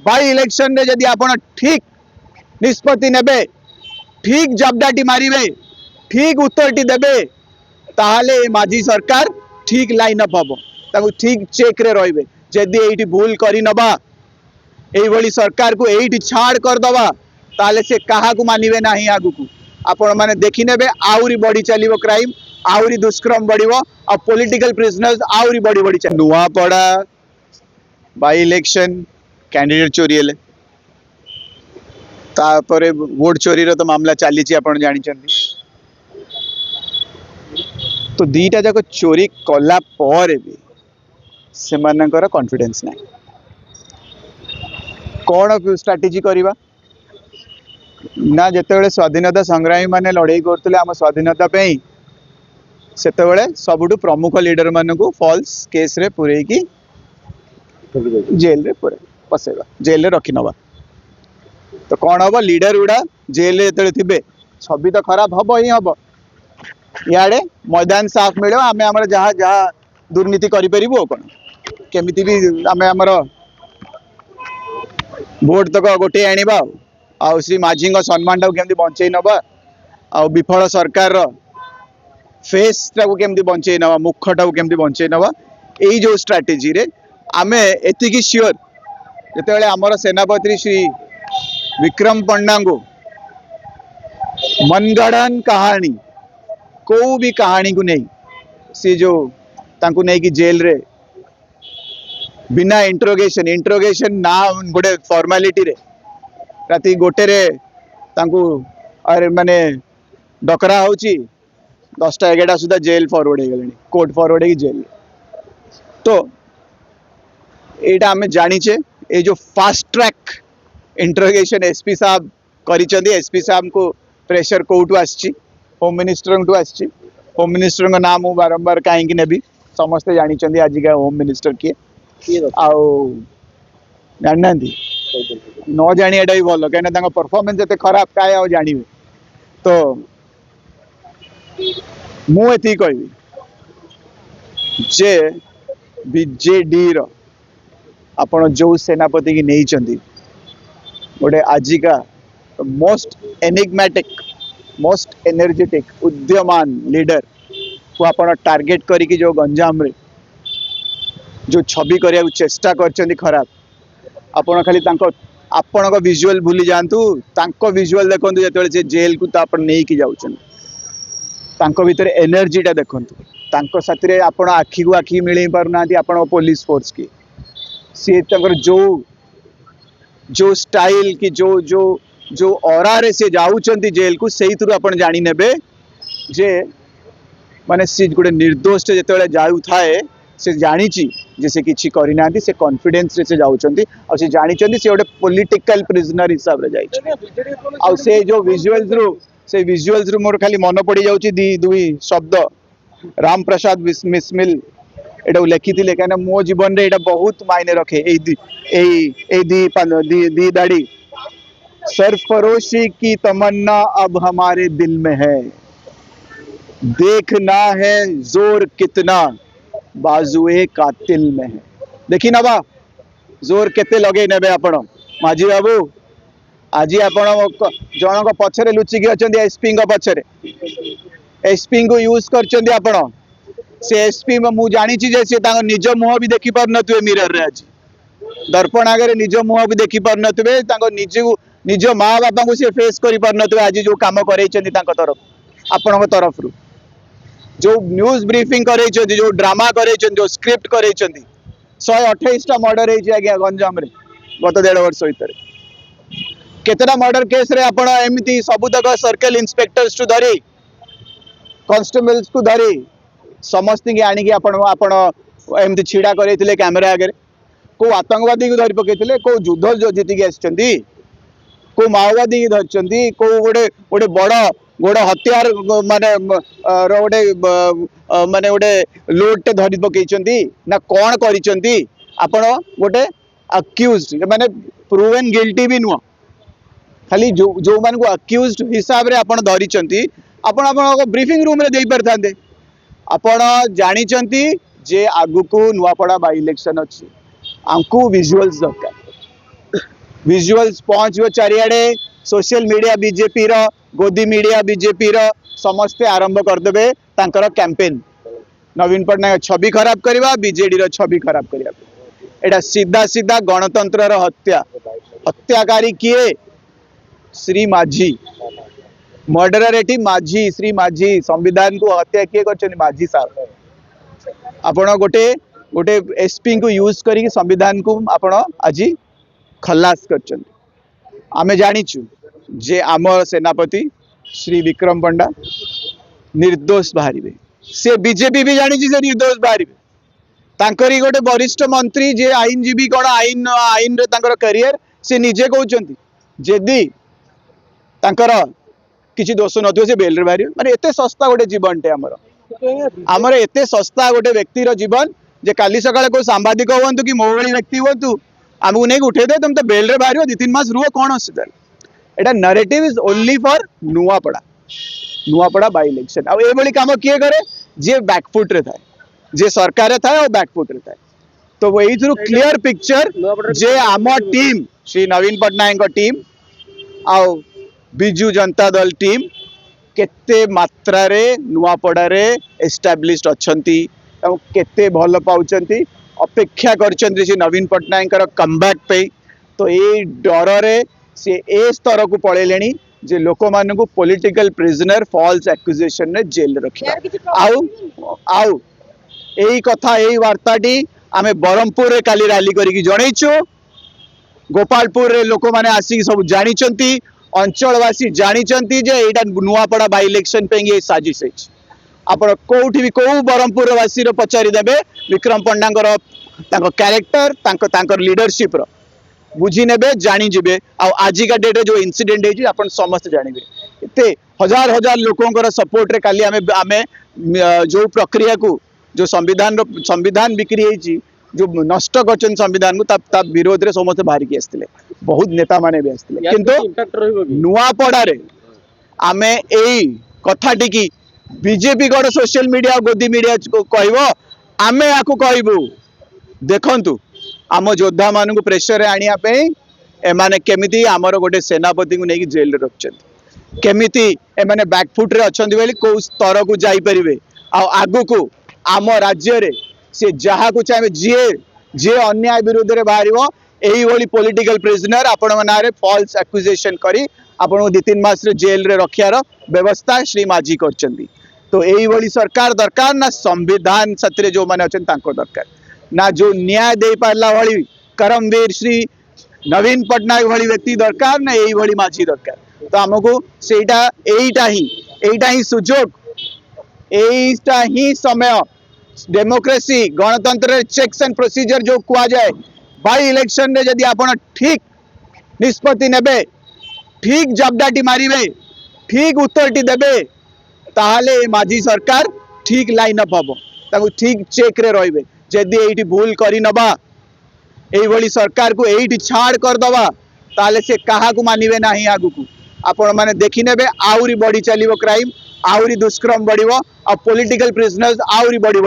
by election रे जदि आपण ठीक निष्पत्ति नेबे ठीक जबडाटी मारिबे ठीक उत्तरटी देबे ताहाले माझी सरकार ठीक लाइन अप हम ताकू ठीक चेक रे रहिबे जदि एठी भूल करी नबा एई भली सरकार को एठी छाड़ कर दबा ताले से कहा को मानिबे नाही आगु को आपण माने देखि नेबे आउरी बड़ी चलिबो क्राइम आउरी दुष्कर्म बढ़िबो आ पॉलिटिकल प्रिजनर्स आउरी बड़ी बड़ी चल नुआपड़ा बाई इलेक्शन कैंडिडेट चोरी हेले तापरे वोट चोरी रो तो मामला चली आपण जानी तो दीटा जाक चोरी कला पर भी से कॉन्फिडेंस ना कौन स्ट्रैटेजी करवा ना जिते स्वाधीनता संग्रामी माने लड़ाई करते आम स्वाधीनता से सबुठ प्रमुख लीडर मान को फॉल्स केस रे पुरे की जेल रे पुरे पसेवा जेल रे रखी नवा तो कौन हम लीडर गुड़ा जेल रे थे छवि तो खराब हम ही हम इे मैदान साफ मिले आम आम जहाँ जहाँ दुर्नीति करूँ कौन केमी भी आम आमर भोट तक गोटे आने आउ श्री माझी सम्मान टाक केमती बंचई नवा आउ विफल सरकार फेस टाक केमती बंचई नवा मुख टाक केमती बंचई नवा यही जो स्ट्राटेजी रे आमे एतिकी श्योर जिते आमर सेनापति श्री विक्रम पंडा को मनगढ़ कहानी को भी कहानी को नहीं सी जो तांको नहीं कि जेल रे बिना इंट्रोगेशन ना गोटे फॉर्मालिटी रे राति गोटे रे तांको अरे माने डकरा होची 10टा 11टा सुधा जेल फॉरवर्ड हो गले कोर्ट फॉरवर्ड है जेल तो एटा हमें जानीचे ये जो फास्ट ट्रैक इंट्रोगेशन एसपी साहब करिचंदी एसपी साहब को प्रेशर कोर्ट आछि होम मिनिस्टर को आछि होम मिनिस्टर का नाम बारंबार कहीं नेबी समस्ते जानी आज का होम मिनिस्टर किए आउ जाना न जानी एटा भी भल कहीं परफॉर्मेंस एत खराब काय आ जानवे तो मुझे कहबी जे बीजेडी आपण जो सेनापति की नहीं गोटे आजिका मोस्ट एनिग्मेटिक मोस्ट एनर्जेटिक उद्यमान लीडर को आपण टार्गेट करी जो गंजाम रे जो छवि करने को चेष्टा कर खराब आपण खाली आपण को विजुअल भूली जातु विजुअल देखु जो जेल को तो आप नहीं जाऊँ भीतर एनर्जीटा देखु साथी आपण आखि को आखि मिल पारना आपण पुलिस फोर्स की सी जो जो स्टाइल की जो जो जो ऑरा रे से जाऊँच जेल को से आप जानी नेबे जे माने सी गोटे निर्दोष जिते जाऊ थाए से जानी जे से किसी करना से कॉन्फिडेंस रे से जाऊँच और से जानी से गोटे पॉलिटिकल प्रिजनर हिसाब रे जाई से जो विजुअल्स रु मोर खाली मन पड़ जाउची दुई शब्द राम प्रसाद बिस्मिल एटा लिखी थे कहीं मो जीवन रे एटा बहुत मायने रखे दी दाड़ी सरफरोशी की तमन्ना अब हमारे दिल में है देखना है जोर कितना बाजुए कातिल में है देखी ना बा जोर केते लगे नेबे आपण माझी बाबू आज आपण जन पछरे लुचिकी अच्छा एसपी पछरे एसपी को यूज कर आपण से एसपी मु जानी से निज मुह भी देखी पार नथिबे मिरर रे आज दर्पण आगे निज मुह भी देखी पार नथिबे निज माँ बापा को से फेस करि पार नथिबे आज जो काम करैछन्ती तरफ आपण तरफ रु जो न्यूज ब्रीफिंग करैछन्ती जो ड्रामा करैछन्ती जो स्क्रिप्ट करैछन्ती 128टा मर्डर है आज्ञा गंजाम रे गत 1.5 वर्ष भीतर केतटा मर्डर केस रे आपण एमिति सबुतक सर्कल इंस्पेक्टर्स टू धरी कांस्टेबल्स को धरी समस्त की आनिकी आपण एमती छिड़ा करते कैमेरा आगे को आतंकवादी को धरी पकड़ते को युद्ध जो जीतिकी आसछन्ती को माओवादी की धरछन्ती को गोटे गोटे बड़ गोटे हथियार माने गोटे माने गोटे लोड धरी पकड़छन्ती ना कौन करिछन्ती आपण गोटे अक्यूज्ड माने प्रूवन गिल्टी भी नुह खाली जो मान को अक्यूज्ड हिसाब रे आपण धरिछन्ती आपण ब्रीफिंग रूम रे देई परथांते आपण जानिचंती जे आगु को नुआपड़ा बाई इलेक्शन अच्छी आमको विजुअल्स दरकार विजुअल्स पहुँचो चारिआडे सोशल मीडिया बीजेपी रो गोदी मीडिया बीजेपी रो समस्ते आरंभ करदे तांकर कैंपेन नवीन पट्टनायक छवि खराब करवा बीजेडी रो छवि खराब करवा एटा सीधा सीधा गणतंत्र रो हत्या हत्याकारी किए श्री माझी मर्डरर एटी माझी श्री माझी संविधान को हत्या किए कर माझी साहब आपण गोटे गोटे एसपी को यूज करी संविधान को आपण आज खलास कर आमे जानिचु जे आम सेनापति श्री विक्रम पंडा निर्दोष बाहर से बीजेपी भी जानी से निर्दोष बाहर तांकरी गोटे वरिष्ठ मंत्री जे आईनजीवी कौन आईन आईन रे करियर से निजे कहते जदि तांकर किसी दोष न से बेल रे बाहर माने एते सस्ता गोटे जीवन टे आमर एते सस्ता गोटे व्यक्तिर जीवन जे काली सकाळे को सांबादिक हूँ कि मो भाई व्यक्ति हूँ आमको नहीं उठे दे तुम तो बेल रे बाहर 2-3 मास रुह कौन असुविधा एटा narrative is only for Nuapada by election आ एभली काम किए करे जे बैकफुट रे थाए जे सरकार रे थाए और बैकफुट रे थाए तो वो थ्रू क्लियर पिक्चर जे आम टीम श्री नवीन पट्टनायक टीम आ बिजू जनता दल टीम केते मात्रा रे नुआपड़ा रे एस्टाब्लिश्ड अछंती केते भल पाउचंती अपेक्षा करचंती से नवीन पट्टनायक कमबैक पे तो ये डर रे से ए स्तर को पळेलेनी जे लोक मान को पॉलिटिकल प्रिजनर फॉल्स एक्यूजेशन ने जेल रखिया आउ यही कथा यही वार्ताटी आमे बरहमपुर रे काली रैली करिकी जणैछु गोपालपुर रे लोक माने आसी सब जानिचंती अंचलवासी जानिचंती जे एटा नुआपड़ा बाय इलेक्शन पे ये साजिश है आपण कोठी भी को बरहमपुर वासी रो पचारि देबे विक्रम पंडांगर तांको कैरेक्टर तांको लीडरशिप रो बुझी नेबे जानी जिबे आ आजिका डेट जो इंसिडेंट है आपण समस्त जानिबे एते हजार हजार लोकंकर सपोर्ट रे काली आमे जो प्रक्रिया को जो संविधान बिक्री है जो नष्ट कर संविधान को ता विरोध रे समस्त बाहर की आसते बहुत नेता माने भी आसते किंतु नुआपड़ा रे आमे एई कथाटी की बीजेपी गड़ सोशल मीडिया गोदी मीडिया को कहबो आमे याकू कहबू देखंतु आम योद्धा मान को प्रेशर आनिया पे एमाने केमिति आमर गोटे सेनापति को लेकिन जेल रे रखछन केमिति एमाने बैकफुट रे अछंती बेली को स्तर को जाई परिबे आ आगु को आम राज्य रे से जहा को चाहे जे अन्याय विरोध रे बाहरिबो एही होली पॉलिटिकल प्रिजनर आपण मनारे फॉल्स एक्यूजेशन करी आपण 2-3 मास रे जेल रे रखियार व्यवस्था श्री माझी करचंदी तो एही होली सरकार दरकार ना संविधान सत्रे जो माने अछन तांको दरकार ना जो न्याय दे पारला वाली करमवीर श्री नवीन पट्टनायक वाली व्यक्ति दरकार ना यही वाली माझी दरकार तो हमको सेटा एटा ही सुजोग एटा ही समय डेमोक्रेसी गणतंत्र चेक्स एंड प्रोसीजर जो कुआ जाए बाई इलेक्शन रे यदि आपण ठीक निष्पत्ति नेबे ठीक जबडाटी मारिबे ठीक उत्तरटी देबे ताहाले माझी सरकार ठीक लाइन अप हबो ताको ठीक चेक रे रहिबे जदि एठी भूल करी नबा एही भली सरकार को एठी छाड़ कर दबा ताले से कहा को मानिबे नाही आगु को आपण माने देखि नेबे आउरी बड़ी चलिबो क्राइम आउरी दुष्कर्म बढ़िबो आ पॉलिटिकल प्रिजनर्स आउरी बड़ी